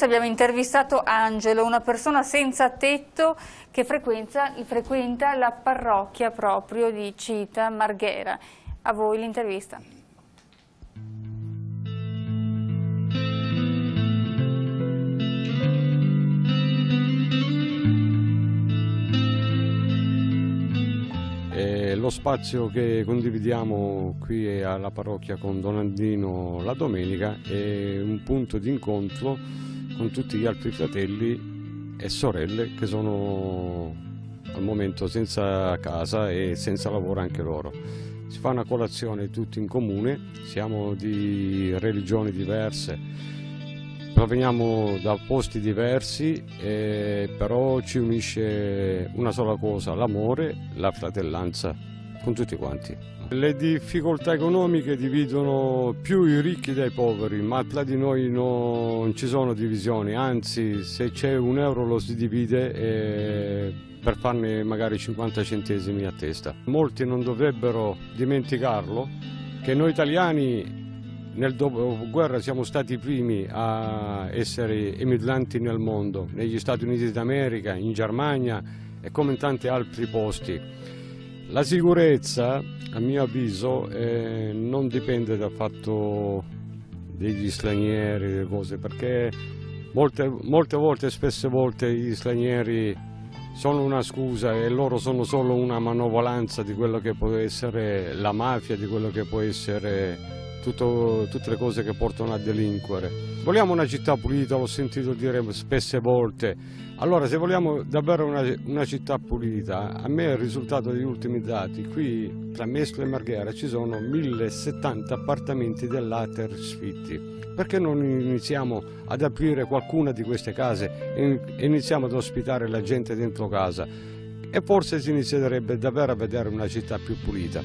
Abbiamo intervistato Angelo, una persona senza tetto che frequenta la parrocchia proprio di Cita Marghera. A voi l'intervista. Lo spazio che condividiamo qui alla parrocchia con Don Andino la domenica è un punto di incontro con tutti gli altri fratelli e sorelle che sono al momento senza casa e senza lavoro anche loro. Si fa una colazione tutti in comune, siamo di religioni diverse, proveniamo da posti diversi, però ci unisce una sola cosa, l'amore, la fratellanza con tutti quanti. Le difficoltà economiche dividono più i ricchi dai poveri, ma tra di noi non ci sono divisioni, anzi se c'è un euro lo si divide per farne magari 50 centesimi a testa. Molti non dovrebbero dimenticarlo, che noi italiani nel dopoguerra siamo stati i primi a essere emigranti nel mondo, negli Stati Uniti d'America, in Germania e come in tanti altri posti. La sicurezza, a mio avviso, non dipende dal fatto degli stranieri, delle cose, perché molte volte, spesse volte gli stranieri sono una scusa e loro sono solo una manovalanza di quello che può essere la mafia, di quello che può essere tutte le cose che portano a delinquere. Vogliamo una città pulita, l'ho sentito dire spesse volte. Allora, se vogliamo davvero una città pulita, a me è il risultato degli ultimi dati. Qui tra Mestre e Marghera ci sono 1070 appartamenti dell'Ater sfitti. Perché non iniziamo ad aprire qualcuna di queste case e iniziamo ad ospitare la gente dentro casa? E forse si inizierebbe davvero a vedere una città più pulita.